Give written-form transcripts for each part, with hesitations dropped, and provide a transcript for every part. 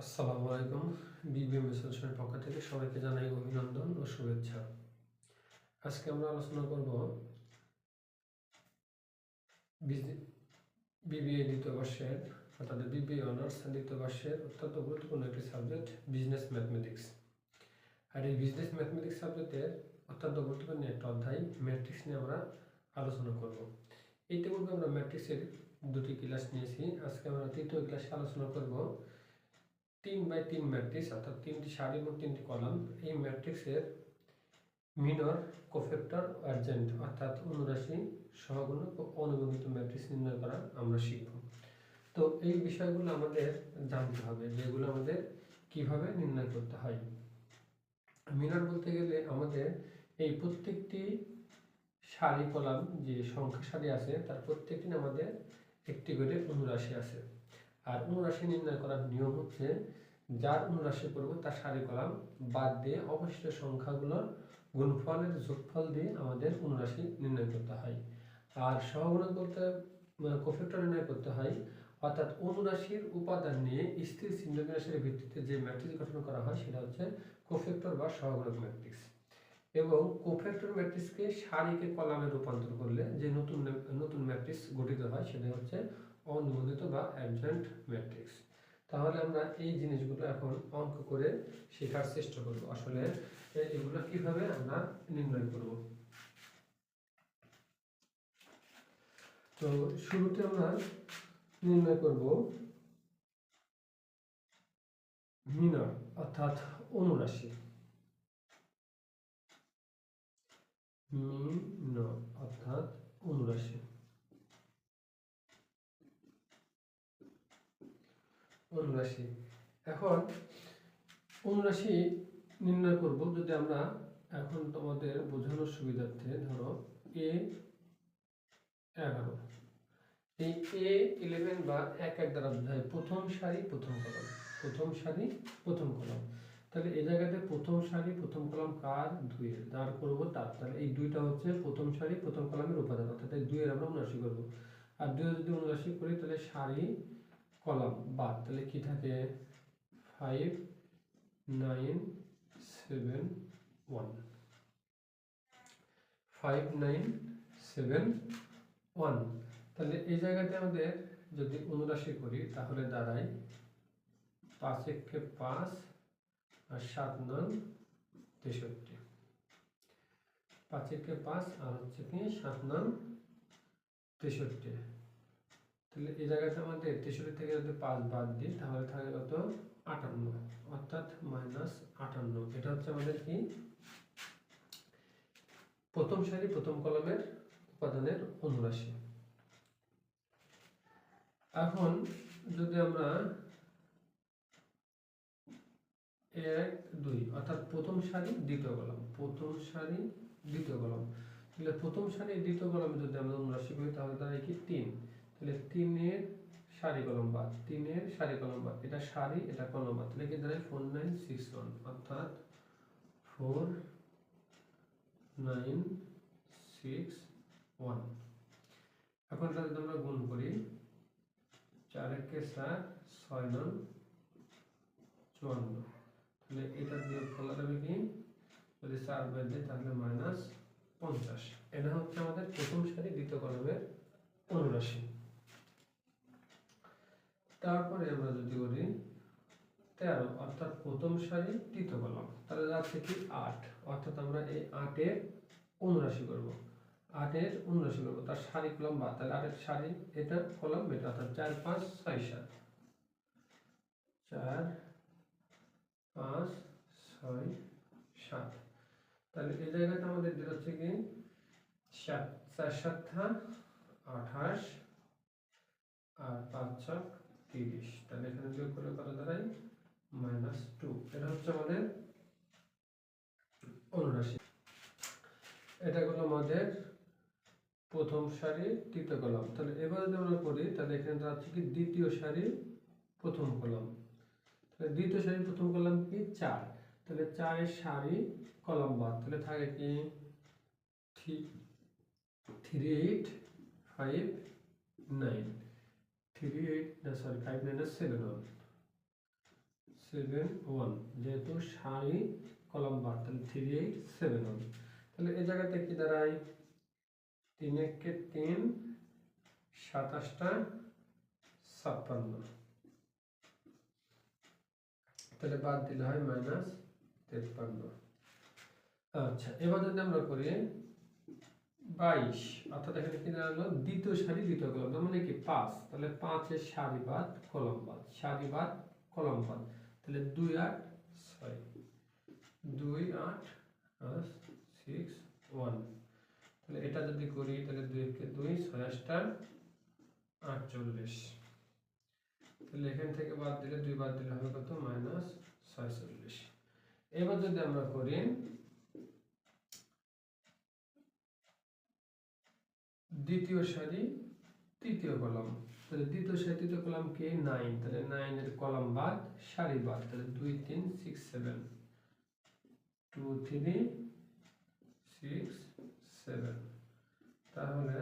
আসসালামু আলাইকুম। বিবিএম সলিউশনের পক্ষ থেকে সবাইকে জানাই অভিনন্দন ও শুভেচ্ছা। আজকে আমরা আলোচনা করব বিবিএ দ্বিতীয় বর্ষের অর্থাৎ বিবিএ অনার্স দ্বিতীয় বর্ষের অত্যন্ত গুরুত্বপূর্ণ একটি সাবজেক্ট বিজনেস ম্যাথমেটিক্স। আর এই বিজনেস ম্যাথমেটিক্স সাবজেক্টের অত্যন্ত গুরুত্বপূর্ণ একটা অধ্যায় ম্যাট্রিক্স নিয়ে আমরা আলোচনা করব। ইতিপূর্বে আমরা ম্যাট্রিক্সের দুটি ক্লাস নিয়েছি। আজকে আমরা তৃতীয় ক্লাসে আলোচনা করব 3x3 ম্যাট্রিক্স অর্থাৎ তিনটি সারি এবং তিনটি কলাম। এই ম্যাট্রিক্সের মিনর, কোফ্যাক্টর, অ্যাডজেন্ট অর্থাৎ অনুরাশি, সহগুণক ও অনুবর্ণিত ম্যাট্রিক্স নির্ণয় করা আমরা শিখব। তো এই বিষয়গুলো আমাদের জানতে হবে, যেগুলো আমাদের কিভাবে নির্ণয় করতে হয়। মিনর বলতে গেলে আমাদের এই প্রত্যেকটি সারি কলাম যে সংখ্যা সারি আছে তার প্রত্যেকটি আমাদের একটি করে অনুরাশি আছে। আর অনুরাশি নির্ণয় করার নিয়ম হচ্ছে যার অনুরাশি করব তার সারি কলাম বাদ দিয়ে অবশিষ্ট সংখ্যাগুলোর গুণফলের যোগফল দিয়ে আমাদের অনুরাশি নির্ণয় করতে হয়। আর সহগুণক বলতে কোফ্যাক্টর নির্ণয় করতে হয়, অর্থাৎ অনুরাশির উপাদান নিয়ে স্থির চিহ্ন বিন্যাসের ভিত্তিতে যে ম্যাট্রিক্স গঠন করা হয় সেটা হচ্ছে কোফ্যাক্টর বা সহগুণক ম্যাট্রিক্স। এবং কোফ্যাক্টর ম্যাট্রিক্সকে সারিকে কলামে রূপান্তর করলে যে নতুন ম্যাট্রিক্স গঠিত হয় সেটা হচ্ছে অনুমোদিত বা অ্যাডজয়েন্ট ম্যাট্রিক্স। তাহলে আমরা এই জিনিসগুলো এখন অঙ্ক করে শেখার চেষ্টা করব, আসলে এগুলো কিভাবে আমরা নির্ণয় করব। তো শুরুতে আমরা নির্ণয় করব মিনর অর্থাৎ অনুরাশি। মিনর অর্থাৎ অনুরাশি। অনুরাশি এখন অনুরাশি নির্ণয় করব যদি আমরা এখন তোমাদের বোঝানোর সুবিধার্থে ধরো A11, এই A11 বা 1 দ্বারা বোঝায় প্রথম সারি প্রথম কলাম, প্রথম সারি প্রথম কলাম। তাহলে এই জায়গাতে প্রথম সারি প্রথম কলাম কার? 2 এর। দাঁড় করব তার, তাহলে এই 2টা হচ্ছে প্রথম সারি প্রথম কলামের উপাদান, অর্থাৎ এই 2 এর আমরা অনুরাশি করব। আর 2 এর যদি অনুরাশি করি তাহলে সারি কলাম বাদ, তাহলে কি থাকে? 5 9 7 1, 5 9 7 1। তাহলে এই জায়গাতে আমাদের যদি অনুরাশি করি তাহলে দাঁড়ায় 5 একে 5 আর 7 9 63, 5 একে 5 আর হচ্ছে কি 7 9 63। তাহলে এই জায়গাতে আমাদের 63 থেকে যদি 5 বাদ দিই তাহলে থাকে কত? 58, অর্থাৎ -58। এটা হচ্ছে আমাদের কি প্রথম সারি প্রথম কলামের উপাদানের অনুরাশি। এখন যদি আমরা 1 2 অর্থাৎ প্রথম সারি দ্বিতীয় কলাম, প্রথম সারি দ্বিতীয় কলাম, তাহলে প্রথম সারি দ্বিতীয় কলামে যদি আমরা অনুরাশি করি তাহলে দাঁড়ায় কি 3। তাহলে 3 এর সারি কলম বাদ, 3 এর সারি কলম বাদ, এটা সারি এটা কলম বাদ, তাহলে কি দাঁড়ায় 4 9 6 1, অর্থাৎ 4 9 6 1। এখন এটা যদি আমরা গুণ করি 4 একে 4 6 9 54, তাহলে এটা বিয়োগ করলে হবে কি? যদি 4 বাদ দিই তাহলে -50। এটা হচ্ছে আমাদের প্রথম সারি দ্বিতীয় কলামের অনুরাশি। তারপরে আমরা যদি করি 13 অর্থাৎ প্রথম সারি তৃতীয় কলাম, তাহলে যাচ্ছে কি 8, অর্থাৎ আমরা এই 8 এর অনুরাশি করব, 8 এর অনুরাশি করব, তার সারি কলাম বাদ, তাহলে 8 এর সারি এটা কলাম এটা, অর্থাৎ 4 5 6 7, 4 5 6 7। তাহলে এই জায়গাতে আমাদের যেটা হচ্ছে কি 7 4 7 28 আর 5 6 30, তাহলে এখানে যোগ করলে কত দাঁড়ায়? -2। এটা হচ্ছে আমাদের অনুরাশি। এটা হলো আমাদের প্রথম সারি তৃতীয় কলাম। তাহলে এবার যদি আমরা করি তাহলে এখানে যাচ্ছে কি দ্বিতীয় সারি প্রথম কলাম, তাহলে দ্বিতীয় সারি প্রথম কলাম কি 4, তাহলে 4 এর সারি কলাম বাদ, তাহলে থাকে কি 3 8 5 9, 3 8 না সরি 5 9 7 1, 3.7.1 যেহেতু সারি কলাম বাদ, তাহলে 3.8.7.1। তাহলে এই জায়গাতে কি দাঁড়ায়, 3 একে 3, 27টা 56, তাহলে বাদ দিলে হয় -53। আচ্ছা, এবার যদি আমরা করি 22, অর্থাৎ এখানে কি দাঁড়ালো, দ্বিতীয় সারি দ্বিতীয় কলাম, তার মানে কি 5, তাহলে 5 এর সারি বাদ কলাম বাদ, সারি বাদ কলাম বাদ, তাহলে 2 8 6, 2 8 6 1। তাহলে এটা যদি করি তাহলে 2 কে 2, 6 8টা 48, তাহলে এখান থেকে বাদ দিলে 2 বাদ দিলে হবে কত, -46। এবার যদি আমরা করি দ্বিতীয় সারি তৃতীয় কলাম, তাহলে দ্বিতীয় সারি তৃতীয় কলাম কে 9, তাহলে 9 এর কলাম বাদ সারি বাদ, তাহলে 2 3 6 7, 2 3 6 7, তাহলে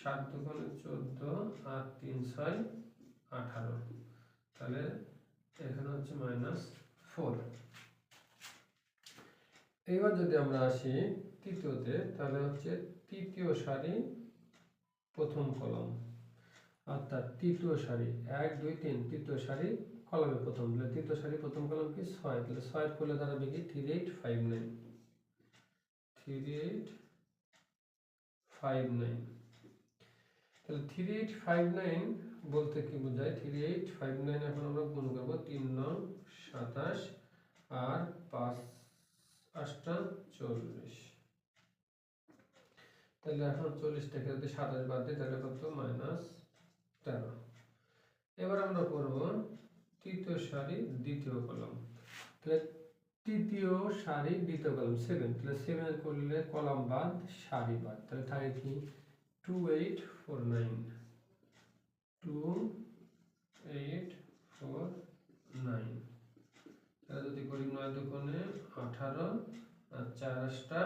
7 দুগুণে 14 আর 3 6 18, তাহলে এখানে হচ্ছে -4। এবার যদি আমরা আসি তৃতীয়তে, তাহলে হচ্ছে তৃতীয় সারি প্রথম কলাম, অর্থাৎ তৃতীয় সারি 1 2 3, তৃতীয় সারি কলামে প্রথম, তাহলে তৃতীয় সারি প্রথম কলাম কি 6, তাহলে 6 করলে দাঁড়াবে কি 3859, 3859। তাহলে 3859 বলতে কি বোঝায়, 3859 এখন আমরা গুণ করব, 3 9 27 আর 5 8 40, তাহলে এখন 40 থেকে যদি 27 বাদ দিই তাহলে কত, -13। এবার আমরা করব তৃতীয় সারি দ্বিতীয় কলাম, তাহলে তৃতীয় সারি দ্বিতীয় কলাম 7, তাহলে 7 করলে কলাম বাদ সারি বাদ, তাহলে থাকে কি 2849, 2849। তাহলে যদি করি 9 দুগুণে 18 আর 4 8টা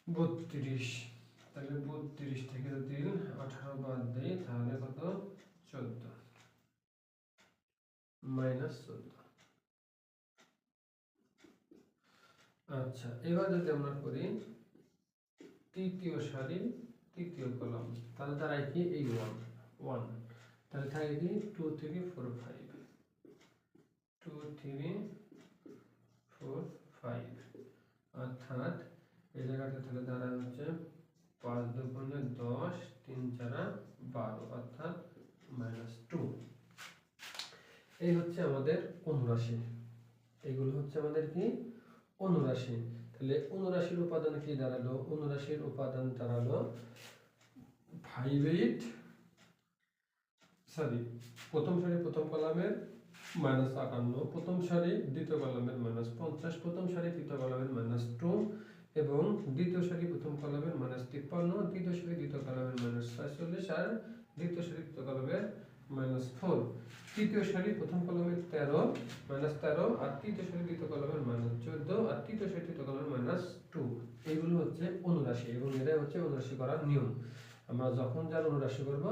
32, তাহলে 32 থেকে যদি 18 বাদ দেই তাহলে কত, 14, -14। আচ্ছা, এবার যদি আমরা করি তৃতীয় সারি তৃতীয় কলাম, তাহলে দাঁড়ায় কি এই 1 1, তাহলে থাকে কি 2 3 4 5, 2 3 4 5, অর্থাৎ এই জায়গাটা তাহলে দাঁড়ায় হচ্ছে 5 দুগুণে 10, 3 4 12, অর্থাৎ -2। এই হচ্ছে আমাদের অনুরাশি, এগুলো হচ্ছে আমাদের কি অনুরাশি। তাহলে অনুরাশির উপাদান কি দাঁড়ালো, অনুরাশির উপাদান দাঁড়ালো 58, প্রথম সারি প্রথম কলামের -58, প্রথম সারি দ্বিতীয় কলামের -50, প্রথম সারি তৃতীয় কলামের -2 এবং দ্বিতীয় সারি প্রথম কলামের -53, তৃতীয় সারি দ্বিতীয় কলামের -46 আর দ্বিতীয় সারি তৃতীয় কলামের -4, তৃতীয় সারি প্রথম কলামের 13 -13 আর তৃতীয় সারি দ্বিতীয় কলামের -14 আর তৃতীয় সারি তৃতীয় কলামের -2। এইগুলো হচ্ছে অনুরাশি এবং এটাই হচ্ছে অনুরাশি করার নিয়ম। আমরা যখন যার অনুরাশি করব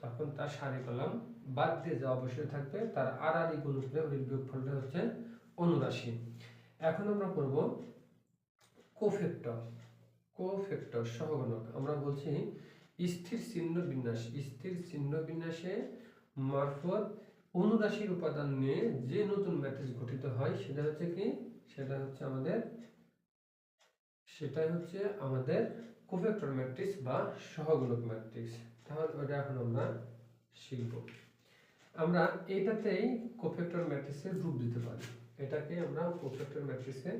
তখন তার সারি কলাম বাদ দিয়ে যা অবশ্যই থাকবে তার আড়াআড়ি গুণ করে ওই বিয়োগফলটা হচ্ছে অনুরাশি। এখন আমরা করব কোফ্যাক্টর, কোফ্যাক্টর সহগুণক। আমরা বলছি স্থির চিহ্ন বিন্যাস, স্থির চিহ্ন বিন্যাসে মারফত অনুরাশির উপাদান নিয়ে যে নতুন ম্যাট্রিক্স গঠিত হয় সেটা হচ্ছে কি, সেটাই হচ্ছে আমাদের কোফ্যাক্টর ম্যাট্রিক্স বা সহগুণক ম্যাট্রিক্স। তাহলে ওটা এখন আমরা শিখব। আমরা এটাতেই কোফ্যাক্টর ম্যাট্রিক্সের রূপ দিতে পারি, এটাকে আমরা কোফ্যাক্টর ম্যাট্রিক্সের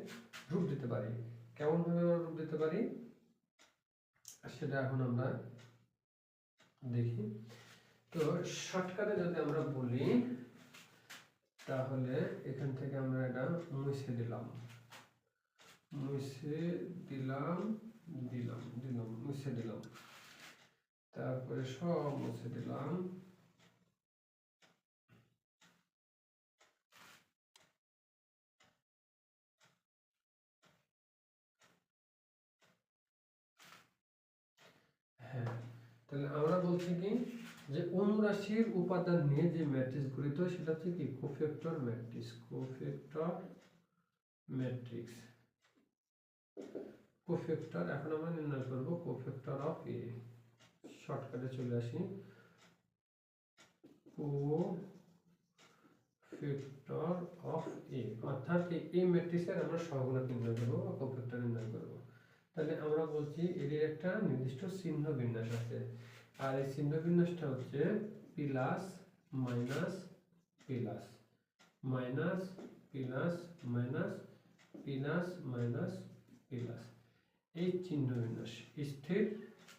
রূপ দিতে পারি। কেমন ভাবে আমরা রূপ দিতে পারি সেটা এখন আমরা দেখি। তো শর্টকাটে যদি আমরা বলি তাহলে এখান থেকে আমরা এটা মুছে দিলাম, তারপরে সব মুছে দিলাম। হ্যাঁ, তাহলে আমরা বলছি কি যে অনুরাশির উপাদান নিয়ে যে ম্যাট্রিক্স গঠিত হয় সেটা হচ্ছে কি cofactor matrix. Cofactor matrix, cofactor. এখন আমরা নির্ণয় করব কোফ্যাক্টর অফ এ। শর্টকাটে চলে আসি, কোফ্যাক্টর অফ এ, অর্থাৎ এই ম্যাট্রিক্সের আমরা সহগুণক নির্ণয় করব বা কোফ্যাক্টর নির্ণয় করব। তাহলে আমরা বলছি এর একটা নির্দিষ্ট চিহ্ন বিন্যাস আছে, আর এই চিহ্ন বিন্যাসটা হচ্ছে plus minus plus minus plus minus plus minus plus, এই চিহ্ন বিন্যাস, স্থির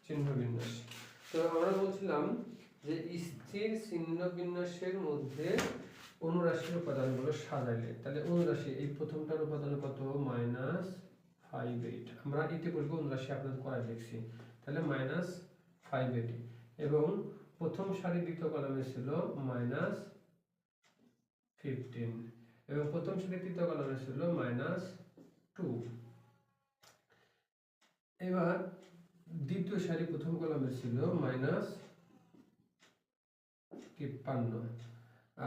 চিহ্ন বিন্যাস। তো আমরা বলছিলাম যে স্থির চিহ্ন বিন্যাসের মধ্যে অনুরাশির উপাদানগুলো সাজাইলে, তাহলে অনুরাশি এই প্রথমটার উপাদান কত -5 8, আমরা ইতিপূর্বে অনুরাশি আপনাদের করাই দেখছি, তাহলে -5 8, এবং প্রথম সারি দ্বিতীয় কলামে ছিল -15, এবং প্রথম সারি তৃতীয় কলামে ছিল -2। এবার দ্বিতীয় সারি প্রথম কলামে ছিল -53,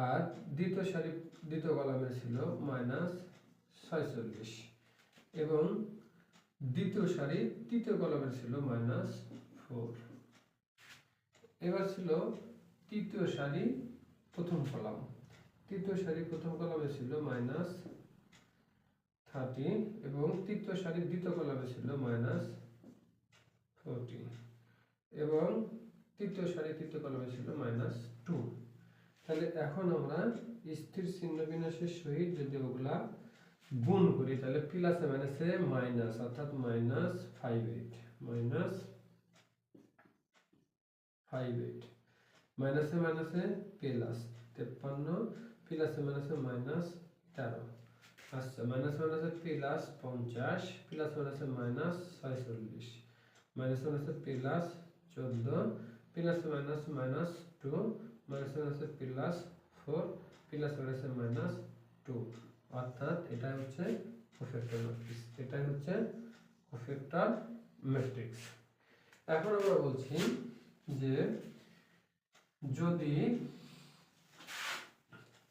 আর দ্বিতীয় সারি দ্বিতীয় কলামে ছিল -46, এবং দ্বিতীয় সারি তৃতীয় কলামে ছিল -4। এবার ছিল তৃতীয় সারি প্রথম কলাম, তৃতীয় সারি প্রথম কলামে ছিল -30, এবং তৃতীয় সারি দ্বিতীয় কলামে ছিল -40, এবং তৃতীয় সারি তৃতীয় কলামে ছিল -2। তাহলে এখন আমরা স্থির চিহ্ন বিন্যাসের সহিত যদি ওগুলা গুণ করি, তাহলে প্লাসে মাইনাসে মাইনাস, অর্থাৎ -5 8, -5 8, মাইনাসে মাইনাসে প্লাস 53, প্লাসে মাইনাসে -13, আচ্ছা মাইনাসে মাইনাসে প্লাস 50, প্লাস মাইনাসে -46, মাইনাসে মাইনাসে প্লাস 14, প্লাসে মাইনাস -2, মাইনাসে মাইনাসে প্লাস 4, প্লাসে মাইনাসে -2, অর্থাৎ এটা হচ্ছে কোফ্যাক্টর ম্যাট্রিক্স, এটা হচ্ছে কোফ্যাক্টর ম্যাট্রিক্স। এখন আমরা বলছি যে যদি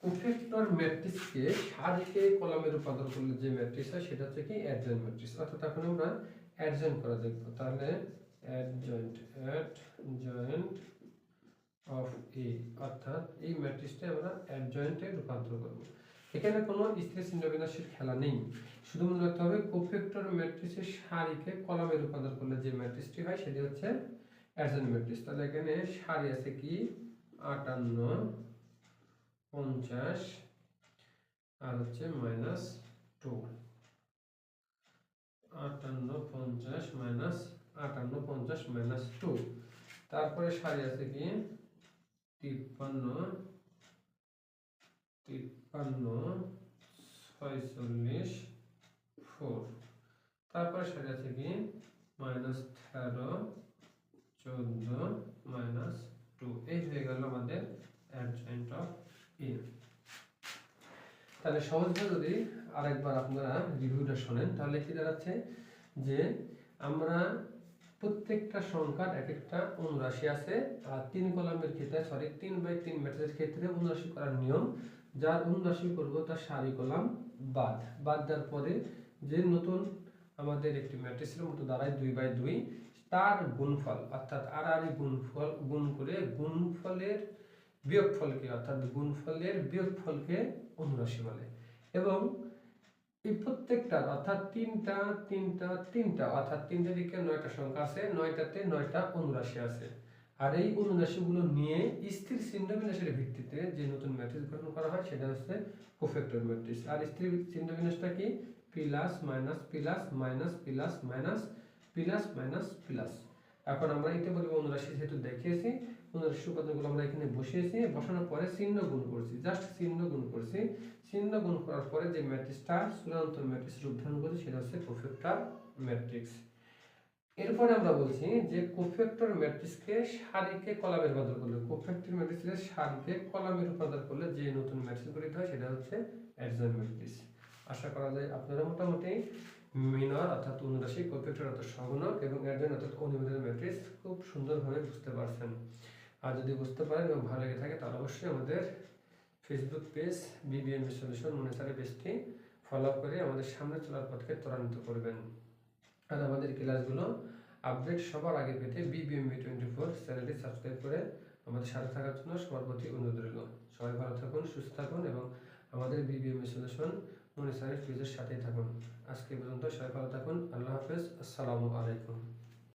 কোফ্যাক্টর ম্যাট্রিক্সকে সারিকে কলামে রূপান্তর করলে যে ম্যাট্রিক্স হয় সেটা হচ্ছে কি অ্যাডজয়েন্ট ম্যাট্রিক্স। অর্থাৎ এখন আমরা অ্যাডজয়েন্ট করা দেখব, তাহলে অ্যাডজয়েন্ট অফ এ, অর্থাৎ এই ম্যাট্রিক্সটা আমরা অ্যাডজয়েন্টে রূপান্তর করব। এখানে কোনো স্থির চিহ্ন বিন্যাসের খেলা নেই, শুধু মনে রাখতে হবে কোফ্যাক্টর ম্যাট্রিক্সের সারিকে কলামে রূপান্তর করলে যে ম্যাট্রিক্সটি হয় সেটি হচ্ছে অ্যাডজয়েন্ট ম্যাট্রিক্স। তাহলে এখানে সারি আছে কি 58 50, আর হচ্ছে -2, 58 50 58 50 -2। তারপরে সারি আছে কি 53 46 4। তারপরে সারি আছে কি -13 14 -2। এই হয়ে গেল আমাদের অ্যাডজয়েন্ট অফ এ। তাহলে সহজভাবে যদি আরেকবার আপনারা রিভিউটা শোনেন, তাহলে কি দাঁড়াচ্ছে যে আমরা প্রত্যেকটা সংখ্যার এক একটা অনুরাশি আছে, আর 3 কলামের ক্ষেত্রে 3/3 ম্যাট্রিক্সের ক্ষেত্রে অনুরাশি করার নিয়ম, যার অনুরাশি করব তার সারি কলাম বাদ দেওয়ার পরে যে নতুন আমাদের একটি ম্যাট্রিক্সের মতো দাঁড়ায় 2/2, তার গুণফল অর্থাৎ আড়াআড়ি গুণফল গুণ করে গুণফলের বিয়োগফলকে, অর্থাৎ গুণফলের বিয়োগফলকে অনুরাশি বলে। এবং এই প্রত্যেকটার অর্থাৎ তিনটা অর্থাৎ 3টে দিকে 9টা সংখ্যা আছে, 9টাতে 9টা অনুরাশি আছে, আর এই অনুরাশিগুলো নিয়ে স্থির চিহ্ন বিন্যাসের ভিত্তিতে যে নতুন ম্যাট্রিক্স গঠন করা হয় সেটা হচ্ছে কোফ্যাক্টর ম্যাট্রিক্স। আর স্থির চিহ্ন বিন্যাসটা কি plus minus plus minus plus minus plus minus plus. এখন আমরা ইতিপূর্বে অনুরাশি যেহেতু দেখিয়েছি, অনুরাশি উপাদানগুলো আমরা এখানে বসিয়েছি, বসানোর পরে চিহ্ন গুণ করছি, জাস্ট চিহ্ন গুণ করছি। চিহ্ন গুণ করার পরে যে ম্যাট্রিক্সটা চূড়ান্ত ম্যাট্রিক্স রূপ ধারণ করছে সেটা হচ্ছে কোফ্যাক্টর ম্যাট্রিক্স। এরপরে আমরা বলছি যে কোফ্যাক্টর ম্যাট্রিক্সকে সারিকে কলামে রূপান্তর করলে, কোফ্যাক্টর ম্যাট্রিক্সের সারিকে কলামে রূপান্তর করলে যে নতুন ম্যাট্রিক্স গঠিত হয় সেটা হচ্ছে অ্যাডজয়েন্ট ম্যাট্রিক্স। আশা করা যায় আপনারা মোটামুটি মিনর অর্থাৎ অনুরাশি, কোফ্যাক্টর অর্থাৎ সহগুণক এবং অ্যাডজয়েন্ট অর্থাৎ অনিয়মিত ম্যাট্রিক্স খুব সুন্দরভাবে বুঝতে পারছেন। আর যদি বুঝতে পারেন এবং ভালো লেগে থাকে তাহলে অবশ্যই আমাদের ফেসবুক পেজ বিবিএম সলিউশন মনিসারি পেজটি ফলো করে আমাদের সামনে চলার পথকে ত্বরান্বিত করবেন। আর আমাদের ক্লাসগুলো আপডেট সবার আগে পেতে বিবিএমবি 24 চ্যানেলটি সাবস্ক্রাইব করে আমাদের সাথে থাকার জন্য সবার প্রতি অনুরোধ রইল। সবাই ভালো থাকুন, সুস্থ থাকুন এবং আমাদের বিবিএমবি সলিউশন মনিসারি পেজের সাথেই থাকুন। আজকে পর্যন্ত সবাই ভালো থাকুন। আল্লাহ হাফেজ। আসসালামু আলাইকুম।